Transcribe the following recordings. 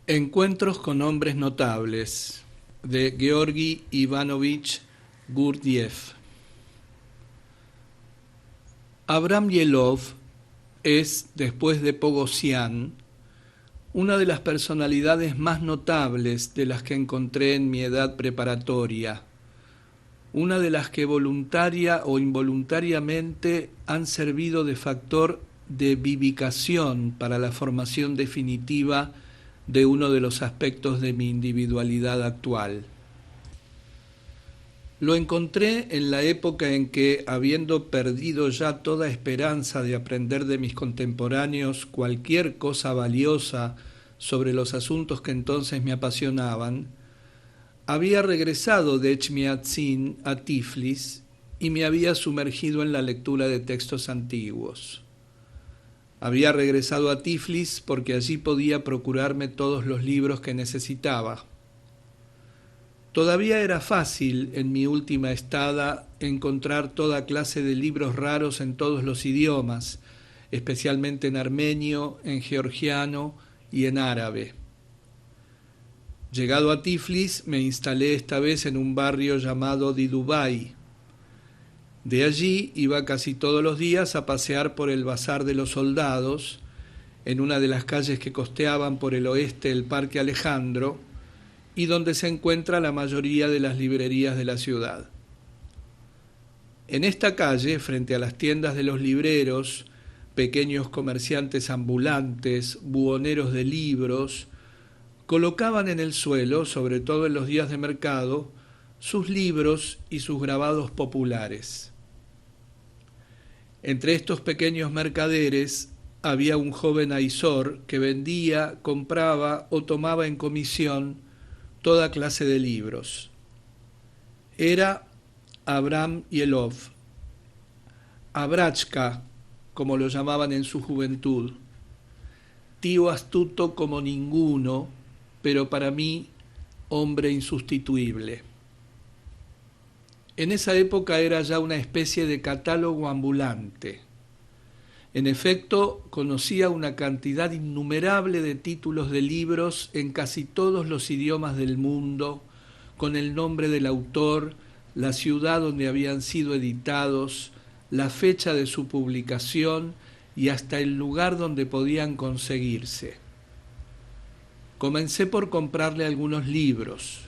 Encuentros con hombres notables, de Georgi Ivanovich Gurdjieff. Abram Yelov es, después de Pogosian, una de las personalidades más notables de las que encontré en mi edad preparatoria, una de las que voluntaria o involuntariamente han servido de factor de vivificación para la formación definitiva de uno de los aspectos de mi individualidad actual. Lo encontré en la época en que, habiendo perdido ya toda esperanza de aprender de mis contemporáneos cualquier cosa valiosa sobre los asuntos que entonces me apasionaban, había regresado de Echmiadzin a Tiflis y me había sumergido en la lectura de textos antiguos. Había regresado a Tiflis porque allí podía procurarme todos los libros que necesitaba. Todavía era fácil, en mi última estada, encontrar toda clase de libros raros en todos los idiomas, especialmente en armenio, en georgiano y en árabe. Llegado a Tiflis, me instalé esta vez en un barrio llamado Didubai. De allí iba casi todos los días a pasear por el Bazar de los Soldados, en una de las calles que costeaban por el oeste el Parque Alejandro, y donde se encuentra la mayoría de las librerías de la ciudad. En esta calle, frente a las tiendas de los libreros, pequeños comerciantes ambulantes, buhoneros de libros, colocaban en el suelo, sobre todo en los días de mercado, sus libros y sus grabados populares. Entre estos pequeños mercaderes había un joven aizor que vendía, compraba o tomaba en comisión toda clase de libros. Era Abram Yelov, Abrachka, como lo llamaban en su juventud, tío astuto como ninguno, pero para mí hombre insustituible. En esa época era ya una especie de catálogo ambulante. En efecto, conocía una cantidad innumerable de títulos de libros en casi todos los idiomas del mundo, con el nombre del autor, la ciudad donde habían sido editados, la fecha de su publicación y hasta el lugar donde podían conseguirse. Comencé por comprarle algunos libros.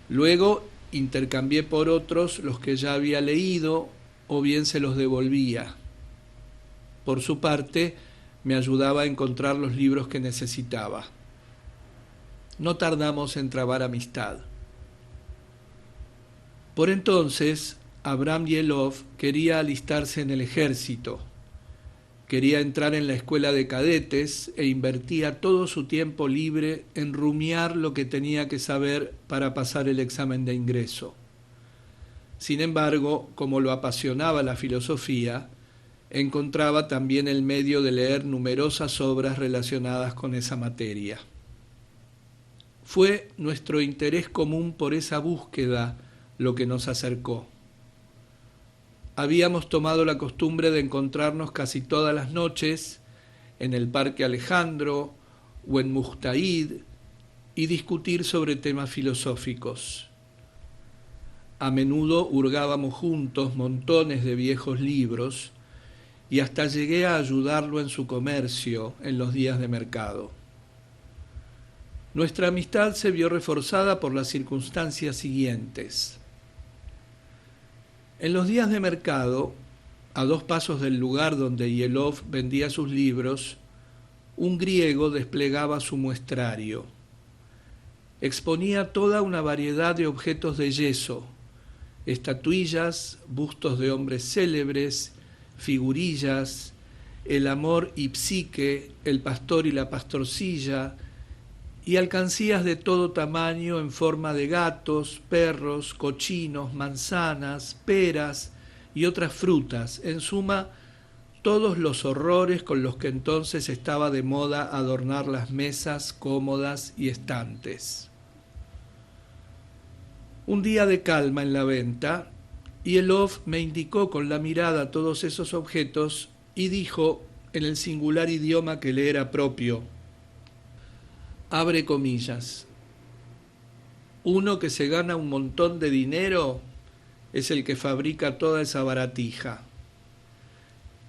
Luego intercambié por otros los que ya había leído o bien se los devolvía. Por su parte, me ayudaba a encontrar los libros que necesitaba. No tardamos en trabar amistad. Por entonces, Abram Yelov quería alistarse en el ejército. Quería entrar en la escuela de cadetes e invertía todo su tiempo libre en rumiar lo que tenía que saber para pasar el examen de ingreso. Sin embargo, como lo apasionaba la filosofía, encontraba también el medio de leer numerosas obras relacionadas con esa materia. Fue nuestro interés común por esa búsqueda lo que nos acercó. Habíamos tomado la costumbre de encontrarnos casi todas las noches en el Parque Alejandro o en Mujtahid y discutir sobre temas filosóficos. A menudo hurgábamos juntos montones de viejos libros y hasta llegué a ayudarlo en su comercio en los días de mercado. Nuestra amistad se vio reforzada por las circunstancias siguientes. En los días de mercado, a 2 pasos del lugar donde Yelov vendía sus libros, un griego desplegaba su muestrario. Exponía toda una variedad de objetos de yeso, estatuillas, bustos de hombres célebres, figurillas, el amor y psique, el pastor y la pastorcilla, y alcancías de todo tamaño en forma de gatos, perros, cochinos, manzanas, peras y otras frutas, en suma, todos los horrores con los que entonces estaba de moda adornar las mesas cómodas y estantes. Un día de calma en la venta, Yelov me indicó con la mirada todos esos objetos y dijo, en el singular idioma que le era propio: Abre comillas. Uno que se gana un montón de dinero es el que fabrica toda esa baratija.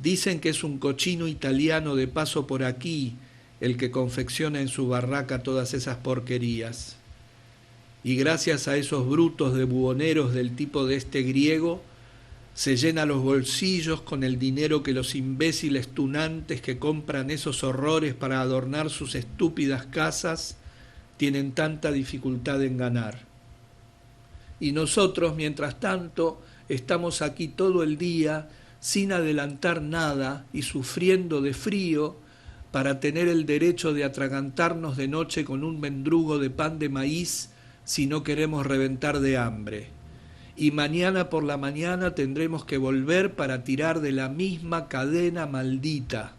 Dicen que es un cochino italiano de paso por aquí el que confecciona en su barraca todas esas porquerías. Y gracias a esos brutos de buhoneros del tipo de este griego, se llena los bolsillos con el dinero que los imbéciles tunantes que compran esos horrores para adornar sus estúpidas casas tienen tanta dificultad en ganar. Y nosotros, mientras tanto, estamos aquí todo el día sin adelantar nada y sufriendo de frío para tener el derecho de atragantarnos de noche con un mendrugo de pan de maíz si no queremos reventar de hambre. Y mañana por la mañana tendremos que volver para tirar de la misma cadena maldita.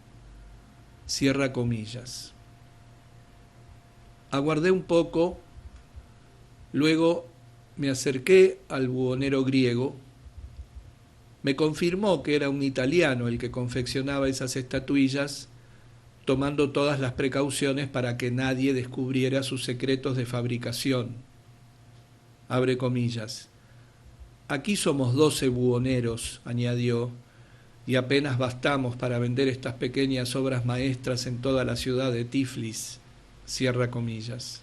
Cierra comillas. Aguardé un poco, luego me acerqué al buhonero griego. Me confirmó que era un italiano el que confeccionaba esas estatuillas, tomando todas las precauciones para que nadie descubriera sus secretos de fabricación. Abre comillas. Aquí somos 12 buhoneros, añadió, y apenas bastamos para vender estas pequeñas obras maestras en toda la ciudad de Tiflis. Cierra comillas.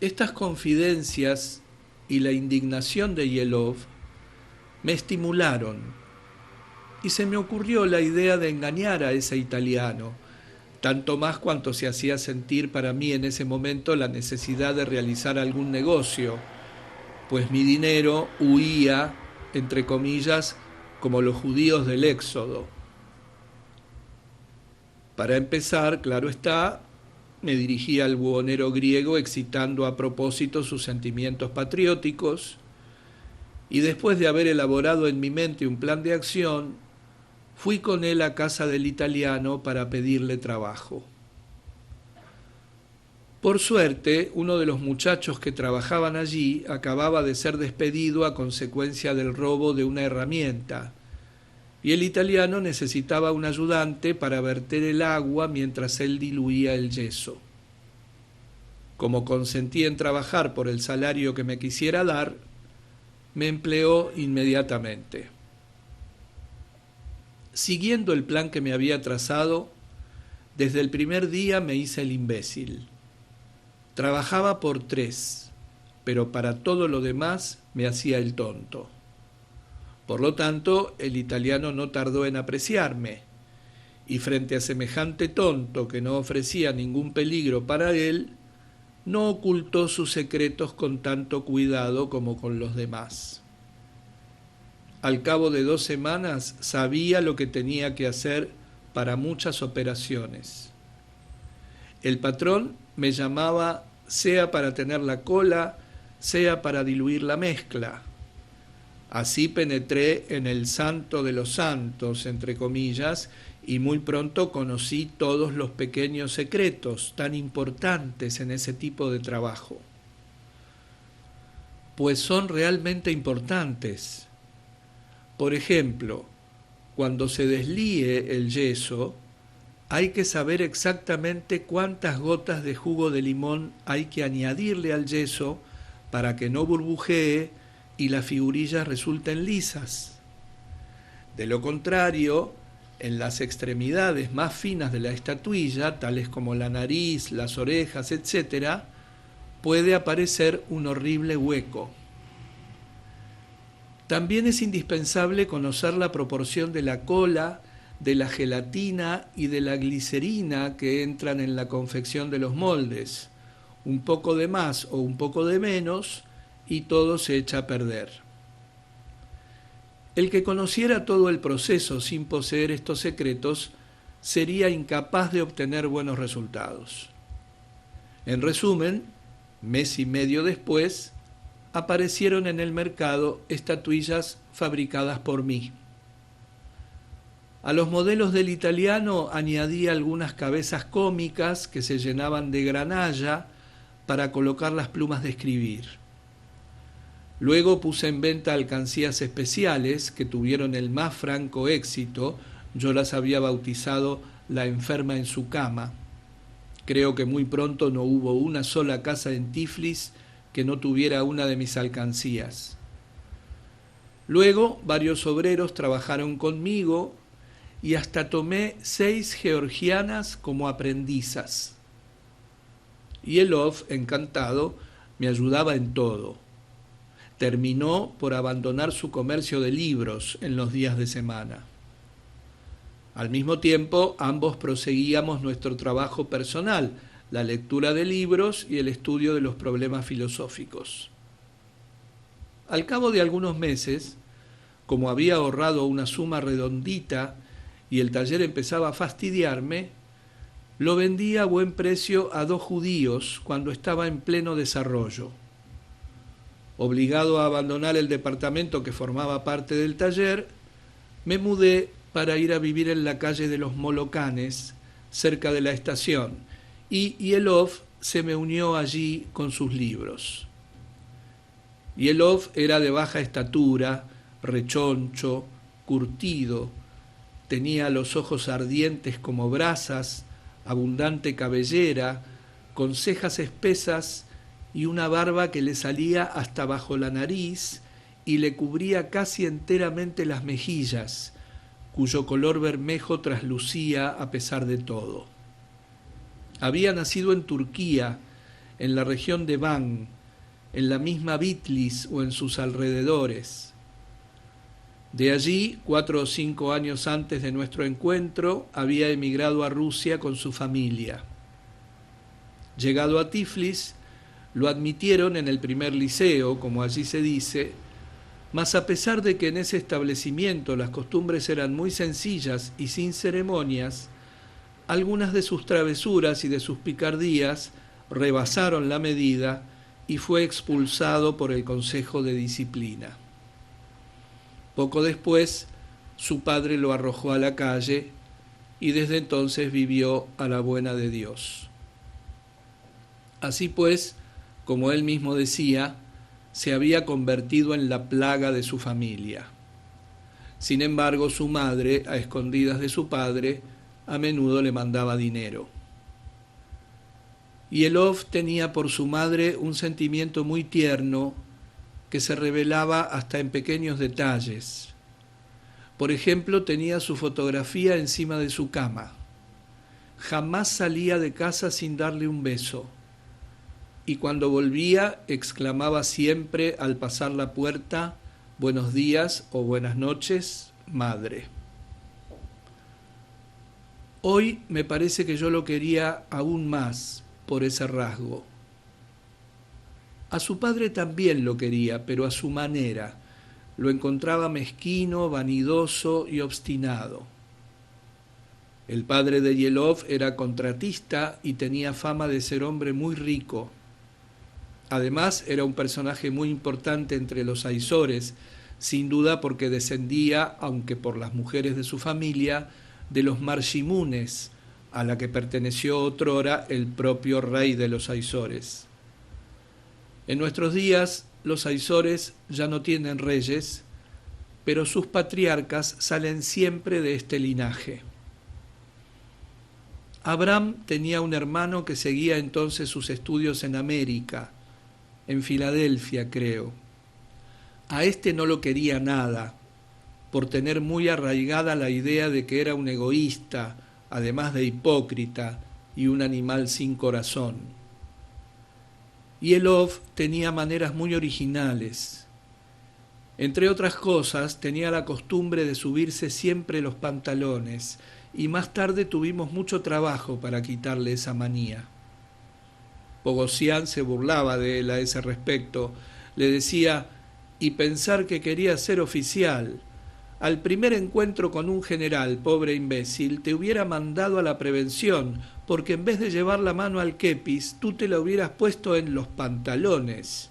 Estas confidencias y la indignación de Yelov me estimularon y se me ocurrió la idea de engañar a ese italiano, tanto más cuanto se hacía sentir para mí en ese momento la necesidad de realizar algún negocio, pues mi dinero huía, entre comillas, como los judíos del Éxodo. Para empezar, claro está, me dirigí al buhonero griego excitando a propósito sus sentimientos patrióticos, y después de haber elaborado en mi mente un plan de acción, fui con él a casa del italiano para pedirle trabajo. Por suerte, uno de los muchachos que trabajaban allí acababa de ser despedido a consecuencia del robo de una herramienta, y el italiano necesitaba un ayudante para verter el agua mientras él diluía el yeso. Como consentí en trabajar por el salario que me quisiera dar, me empleó inmediatamente. Siguiendo el plan que me había trazado, desde el primer día me hice el imbécil. Trabajaba por 3, pero para todo lo demás me hacía el tonto. Por lo tanto, el italiano no tardó en apreciarme, y frente a semejante tonto que no ofrecía ningún peligro para él, no ocultó sus secretos con tanto cuidado como con los demás. Al cabo de 2 semanas sabía lo que tenía que hacer para muchas operaciones. El patrón me llamaba sea para tener la cola, sea para diluir la mezcla. Así penetré en el santo de los santos, entre comillas, y muy pronto conocí todos los pequeños secretos tan importantes en ese tipo de trabajo. Pues son realmente importantes. Por ejemplo, cuando se deslíe el yeso, hay que saber exactamente cuántas gotas de jugo de limón hay que añadirle al yeso para que no burbujee y las figurillas resulten lisas. De lo contrario, en las extremidades más finas de la estatuilla, tales como la nariz, las orejas, etc., puede aparecer un horrible hueco. También es indispensable conocer la proporción de la cola, de la gelatina y de la glicerina que entran en la confección de los moldes. Un poco de más o un poco de menos y todo se echa a perder. El que conociera todo el proceso sin poseer estos secretos sería incapaz de obtener buenos resultados. En resumen, mes y medio después, aparecieron en el mercado estatuillas fabricadas por mí. A los modelos del italiano añadí algunas cabezas cómicas que se llenaban de granalla para colocar las plumas de escribir. Luego puse en venta alcancías especiales que tuvieron el más franco éxito. Yo las había bautizado la enferma en su cama. Creo que muy pronto no hubo una sola casa en Tiflis que no tuviera una de mis alcancías. Luego varios obreros trabajaron conmigo y hasta tomé 6 georgianas como aprendizas. Yelov, encantado, me ayudaba en todo. Terminó por abandonar su comercio de libros en los días de semana. Al mismo tiempo, ambos proseguíamos nuestro trabajo personal, la lectura de libros y el estudio de los problemas filosóficos. Al cabo de algunos meses, como había ahorrado una suma redondita y el taller empezaba a fastidiarme, lo vendí a buen precio a 2 judíos cuando estaba en pleno desarrollo. Obligado a abandonar el departamento que formaba parte del taller, me mudé para ir a vivir en la calle de los Molocanes, cerca de la estación, y Yelov se me unió allí con sus libros. Yelov era de baja estatura, rechoncho, curtido, tenía los ojos ardientes como brasas, abundante cabellera, con cejas espesas y una barba que le salía hasta bajo la nariz y le cubría casi enteramente las mejillas, cuyo color bermejo traslucía a pesar de todo. Había nacido en Turquía, en la región de Van, en la misma Bitlis o en sus alrededores. De allí, 4 o 5 años antes de nuestro encuentro, había emigrado a Rusia con su familia. Llegado a Tiflis, lo admitieron en el primer liceo, como allí se dice, mas a pesar de que en ese establecimiento las costumbres eran muy sencillas y sin ceremonias, algunas de sus travesuras y de sus picardías rebasaron la medida y fue expulsado por el Consejo de Disciplina. Poco después, su padre lo arrojó a la calle y desde entonces vivió a la buena de Dios. Así pues, como él mismo decía, se había convertido en la plaga de su familia. Sin embargo, su madre, a escondidas de su padre, a menudo le mandaba dinero. Yelov tenía por su madre un sentimiento muy tierno que se revelaba hasta en pequeños detalles. Por ejemplo, tenía su fotografía encima de su cama. Jamás salía de casa sin darle un beso. Y cuando volvía, exclamaba siempre al pasar la puerta, «Buenos días» o «Buenas noches, madre». Hoy me parece que yo lo quería aún más por ese rasgo. A su padre también lo quería, pero a su manera. Lo encontraba mezquino, vanidoso y obstinado. El padre de Yelov era contratista y tenía fama de ser hombre muy rico. Además, era un personaje muy importante entre los aizores, sin duda porque descendía, aunque por las mujeres de su familia, de los Marshimunes, a la que perteneció otrora el propio rey de los aizores. En nuestros días, los aizores ya no tienen reyes, pero sus patriarcas salen siempre de este linaje. Abraham tenía un hermano que seguía entonces sus estudios en América, en Filadelfia, creo. A este no lo quería nada, por tener muy arraigada la idea de que era un egoísta, además de hipócrita y un animal sin corazón. Yelov tenía maneras muy originales. Entre otras cosas, tenía la costumbre de subirse siempre los pantalones, y más tarde tuvimos mucho trabajo para quitarle esa manía. Pogosian se burlaba de él a ese respecto. Le decía, y pensar que quería ser oficial. Al primer encuentro con un general, pobre imbécil, te hubiera mandado a la prevención, porque en vez de llevar la mano al kepis, tú te la hubieras puesto en los pantalones.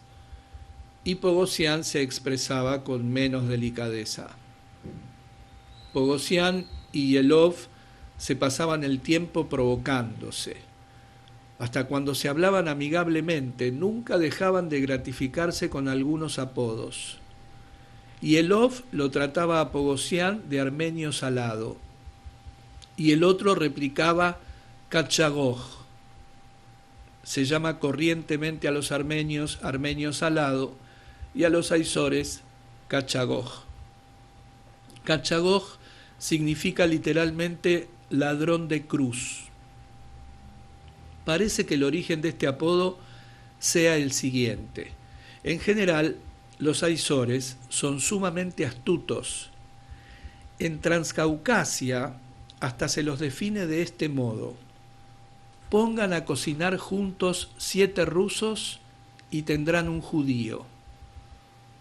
Y Pogosian se expresaba con menos delicadeza. Pogosian y Yelov se pasaban el tiempo provocándose. Hasta cuando se hablaban amigablemente, nunca dejaban de gratificarse con algunos apodos. Yelov lo trataba a Pogosian de armenio salado, y el otro replicaba Kachagoj, se llama corrientemente a los armenios armenio salado y a los aizores cachagoj. Cachagoj significa literalmente ladrón de cruz. Parece que el origen de este apodo sea el siguiente. En general, los aizores son sumamente astutos. En Transcaucasia hasta se los define de este modo: pongan a cocinar juntos 7 rusos y tendrán un judío.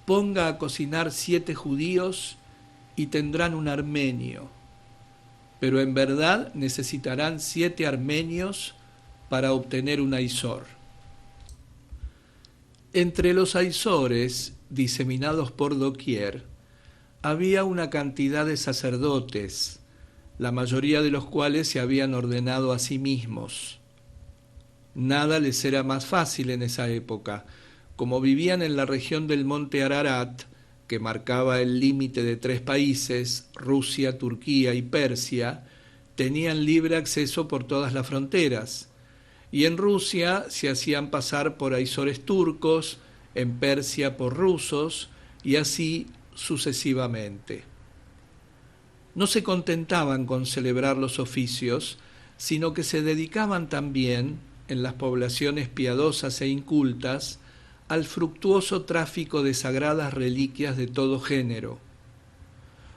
Ponga a cocinar 7 judíos y tendrán un armenio. Pero en verdad necesitarán 7 armenios para obtener un aizor. Entre los aizores, diseminados por doquier, había una cantidad de sacerdotes, la mayoría de los cuales se habían ordenado a sí mismos. Nada les era más fácil en esa época. Como vivían en la región del monte Ararat, que marcaba el límite de 3 países, Rusia, Turquía y Persia, tenían libre acceso por todas las fronteras. Y en Rusia se hacían pasar por aizores turcos, en Persia por rusos, y así sucesivamente. No se contentaban con celebrar los oficios, sino que se dedicaban también, en las poblaciones piadosas e incultas, al fructuoso tráfico de sagradas reliquias de todo género.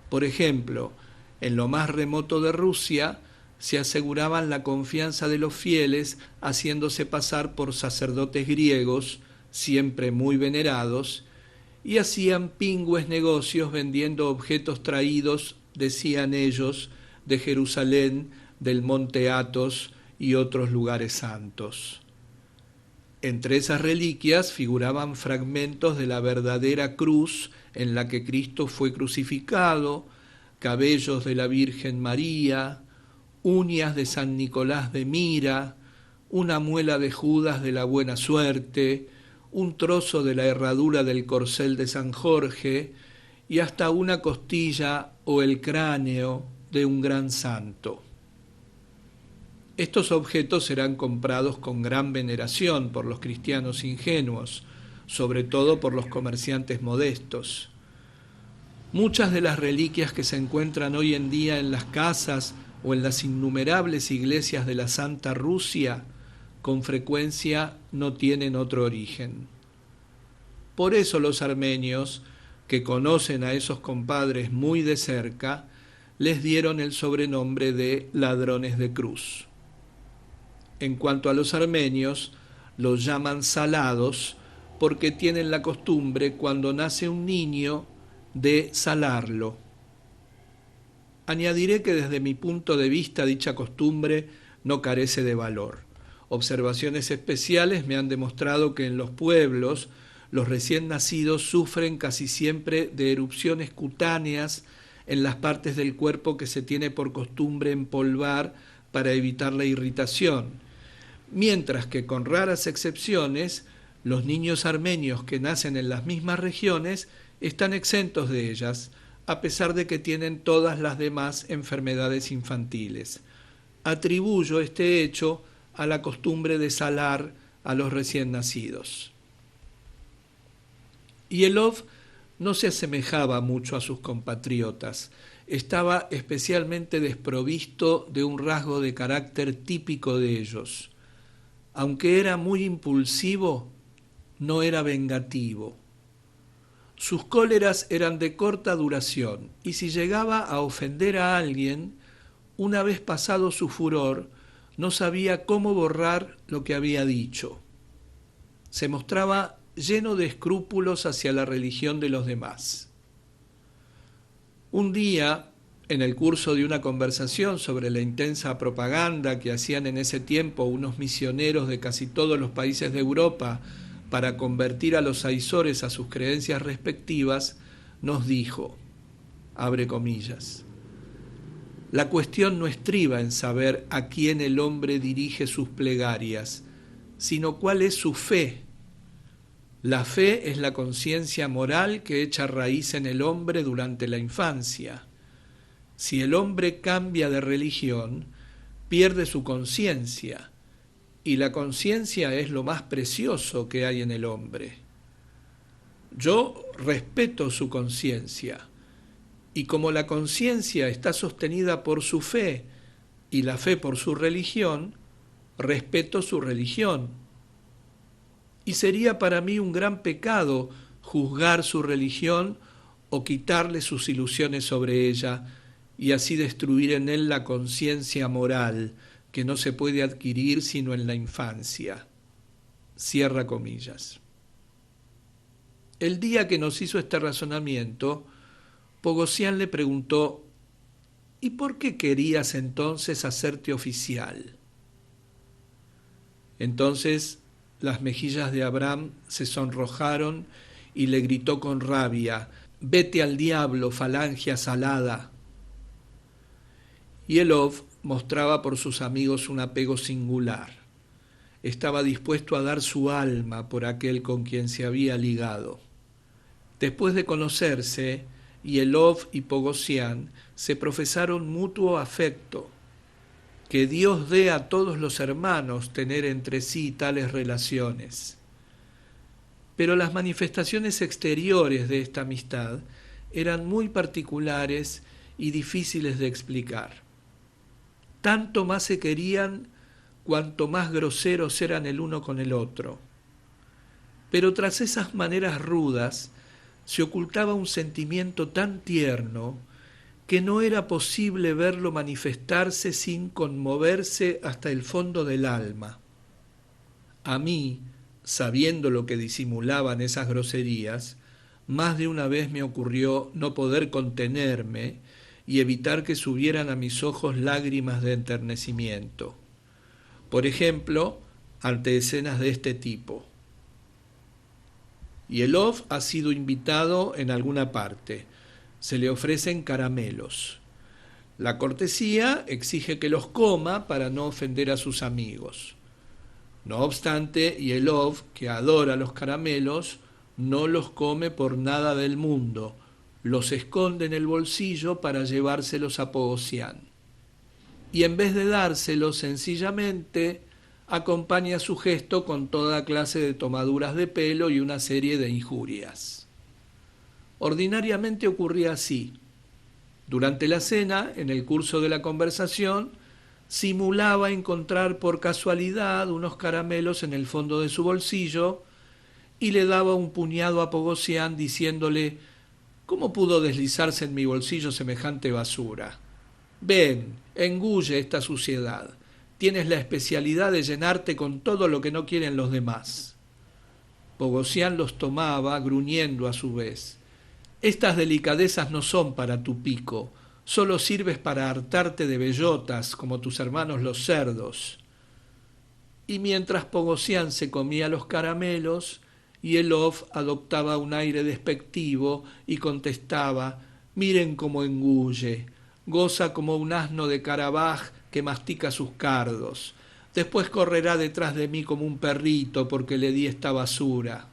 Por ejemplo, en lo más remoto de Rusia, se aseguraban la confianza de los fieles haciéndose pasar por sacerdotes griegos, siempre muy venerados, y hacían pingües negocios vendiendo objetos traídos, decían ellos, de Jerusalén, del monte Athos y otros lugares santos. Entre esas reliquias figuraban fragmentos de la verdadera cruz en la que Cristo fue crucificado, cabellos de la Virgen María, uñas de San Nicolás de Mira, una muela de Judas de la Buena Suerte, un trozo de la herradura del corcel de San Jorge y hasta una costilla o el cráneo de un gran santo. Estos objetos eran comprados con gran veneración por los cristianos ingenuos, sobre todo por los comerciantes modestos. Muchas de las reliquias que se encuentran hoy en día en las casas o en las innumerables iglesias de la Santa Rusia, con frecuencia no tienen otro origen. Por eso los armenios, que conocen a esos compadres muy de cerca, les dieron el sobrenombre de ladrones de cruz. En cuanto a los armenios, los llaman salados porque tienen la costumbre, cuando nace un niño, de salarlo. Añadiré que desde mi punto de vista dicha costumbre no carece de valor. Observaciones especiales me han demostrado que en los pueblos los recién nacidos sufren casi siempre de erupciones cutáneas en las partes del cuerpo que se tiene por costumbre empolvar para evitar la irritación, mientras que con raras excepciones los niños armenios que nacen en las mismas regiones están exentos de ellas, a pesar de que tienen todas las demás enfermedades infantiles. Atribuyo este hecho a la costumbre de salar a los recién nacidos. Yelov no se asemejaba mucho a sus compatriotas. Estaba especialmente desprovisto de un rasgo de carácter típico de ellos. Aunque era muy impulsivo, no era vengativo. Sus cóleras eran de corta duración, y si llegaba a ofender a alguien, una vez pasado su furor, no sabía cómo borrar lo que había dicho. Se mostraba lleno de escrúpulos hacia la religión de los demás. Un día, en el curso de una conversación sobre la intensa propaganda que hacían en ese tiempo unos misioneros de casi todos los países de Europa para convertir a los aizores a sus creencias respectivas, nos dijo, abre comillas, la cuestión no estriba en saber a quién el hombre dirige sus plegarias, sino cuál es su fe. La fe es la conciencia moral que echa raíz en el hombre durante la infancia. Si el hombre cambia de religión, pierde su conciencia, y la conciencia es lo más precioso que hay en el hombre. Yo respeto su conciencia, y como la conciencia está sostenida por su fe y la fe por su religión, respeto su religión. Y sería para mí un gran pecado juzgar su religión o quitarle sus ilusiones sobre ella y así destruir en él la conciencia moral que no se puede adquirir sino en la infancia. Cierra comillas. El día que nos hizo este razonamiento, Pogosian le preguntó: ¿y por qué querías entonces hacerte oficial? Entonces las mejillas de Abraham se sonrojaron y le gritó con rabia: «Vete al diablo, falange asalada». Y Elov mostraba por sus amigos un apego singular. Estaba dispuesto a dar su alma por aquel con quien se había ligado. Después de conocerse, Elov y Pogosian se profesaron mutuo afecto. Que Dios dé a todos los hermanos tener entre sí tales relaciones. Pero las manifestaciones exteriores de esta amistad eran muy particulares y difíciles de explicar. Tanto más se querían cuanto más groseros eran el uno con el otro. Pero tras esas maneras rudas se ocultaba un sentimiento tan tierno que no era posible verlo manifestarse sin conmoverse hasta el fondo del alma. A mí, sabiendo lo que disimulaban esas groserías, más de una vez me ocurrió no poder contenerme y evitar que subieran a mis ojos lágrimas de enternecimiento. Por ejemplo, ante escenas de este tipo: Elov ha sido invitado en alguna parte. Se le ofrecen caramelos. La cortesía exige que los coma para no ofender a sus amigos. No obstante, Elov, que adora los caramelos, no los come por nada del mundo. Los esconde en el bolsillo para llevárselos a Pogosian. Y en vez de dárselos sencillamente, acompaña su gesto con toda clase de tomaduras de pelo y una serie de injurias. Ordinariamente ocurría así. Durante la cena, en el curso de la conversación, simulaba encontrar por casualidad unos caramelos en el fondo de su bolsillo y le daba un puñado a Pogosian diciéndole: «¿Cómo pudo deslizarse en mi bolsillo semejante basura? Ven, engulle esta suciedad. Tienes la especialidad de llenarte con todo lo que no quieren los demás». Pogosian los tomaba, gruñendo a su vez: «Estas delicadezas no son para tu pico, solo sirves para hartarte de bellotas como tus hermanos los cerdos». Y mientras Pogosian se comía los caramelos, Elov adoptaba un aire despectivo y contestaba: «Miren cómo engulle, goza como un asno de Karabaj que mastica sus cardos. Después correrá detrás de mí como un perrito porque le di esta basura».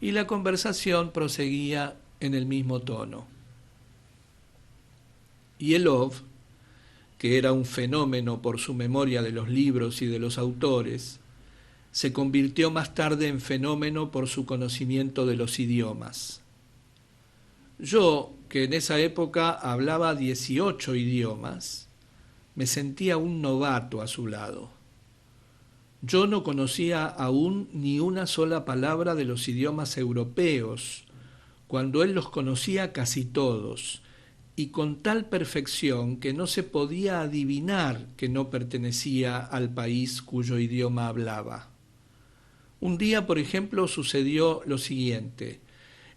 Y la conversación proseguía en el mismo tono. Elov, que era un fenómeno por su memoria de los libros y de los autores, se convirtió más tarde en fenómeno por su conocimiento de los idiomas. Yo, que en esa época hablaba 18 idiomas, me sentía un novato a su lado. Yo no conocía aún ni una sola palabra de los idiomas europeos, cuando él los conocía casi todos, y con tal perfección que no se podía adivinar que no pertenecía al país cuyo idioma hablaba. Un día, por ejemplo, sucedió lo siguiente.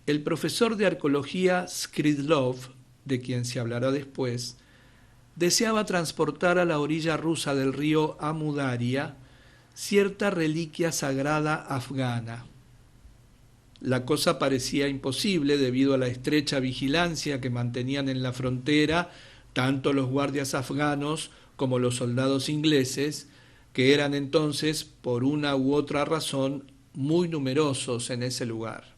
El profesor de arqueología Skridlov, de quien se hablará después, deseaba transportar a la orilla rusa del río Amudaria cierta reliquia sagrada afgana. La cosa parecía imposible debido a la estrecha vigilancia que mantenían en la frontera tanto los guardias afganos como los soldados ingleses, que eran entonces, por una u otra razón, muy numerosos en ese lugar.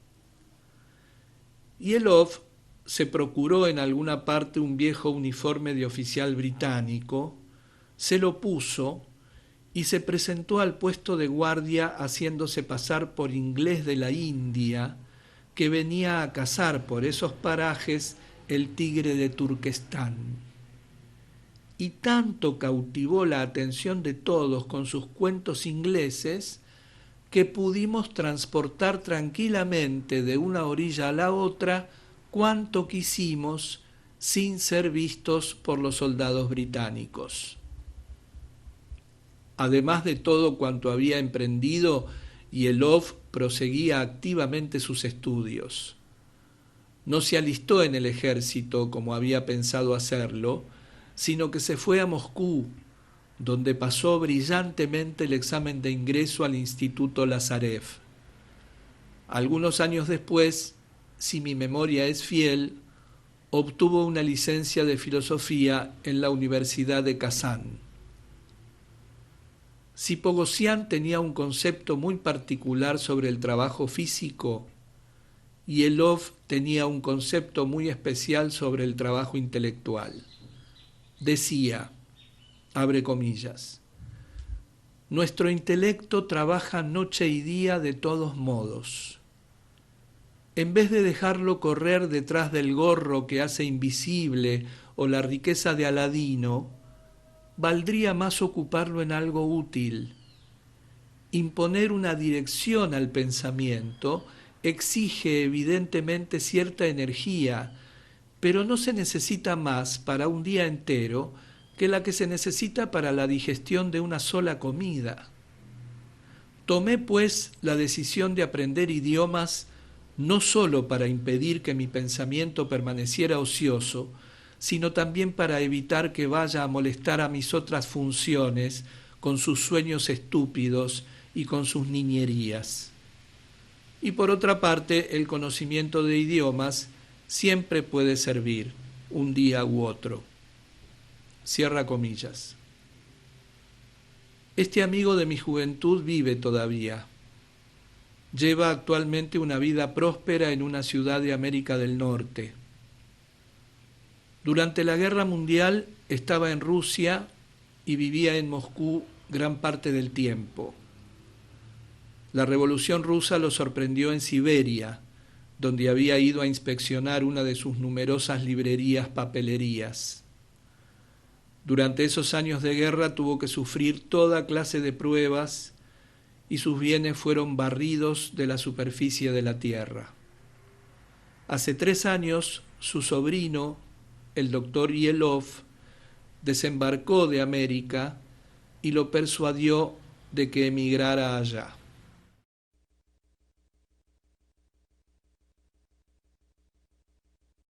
Elov se procuró en alguna parte un viejo uniforme de oficial británico, se lo puso y se presentó al puesto de guardia haciéndose pasar por inglés de la India que venía a cazar por esos parajes el tigre de Turquestán. Y tanto cautivó la atención de todos con sus cuentos ingleses que pudimos transportar tranquilamente de una orilla a la otra cuanto quisimos sin ser vistos por los soldados británicos. Además de todo cuanto había emprendido, Yelov proseguía activamente sus estudios. No se alistó en el ejército como había pensado hacerlo, sino que se fue a Moscú, donde pasó brillantemente el examen de ingreso al Instituto Lazarev. Algunos años después, si mi memoria es fiel, obtuvo una licencia de filosofía en la Universidad de Kazán. Si Pogosian tenía un concepto muy particular sobre el trabajo físico, Yelov tenía un concepto muy especial sobre el trabajo intelectual. Decía, abre comillas, nuestro intelecto trabaja noche y día de todos modos. En vez de dejarlo correr detrás del gorro que hace invisible o la riqueza de Aladino, valdría más ocuparlo en algo útil. Imponer una dirección al pensamiento exige evidentemente cierta energía, pero no se necesita más para un día entero que la que se necesita para la digestión de una sola comida. Tomé, pues, la decisión de aprender idiomas no sólo para impedir que mi pensamiento permaneciera ocioso, sino también para evitar que vaya a molestar a mis otras funciones con sus sueños estúpidos y con sus niñerías. Y por otra parte, el conocimiento de idiomas siempre puede servir, un día u otro. Cierra comillas. Este amigo de mi juventud vive todavía. Lleva actualmente una vida próspera en una ciudad de América del Norte. Durante la Guerra Mundial estaba en Rusia y vivía en Moscú gran parte del tiempo. La Revolución Rusa lo sorprendió en Siberia, donde había ido a inspeccionar una de sus numerosas librerías papelerías. Durante esos años de guerra tuvo que sufrir toda clase de pruebas y sus bienes fueron barridos de la superficie de la tierra. Hace 3 años, su sobrino, el doctor Yelov, desembarcó de América y lo persuadió de que emigrara allá.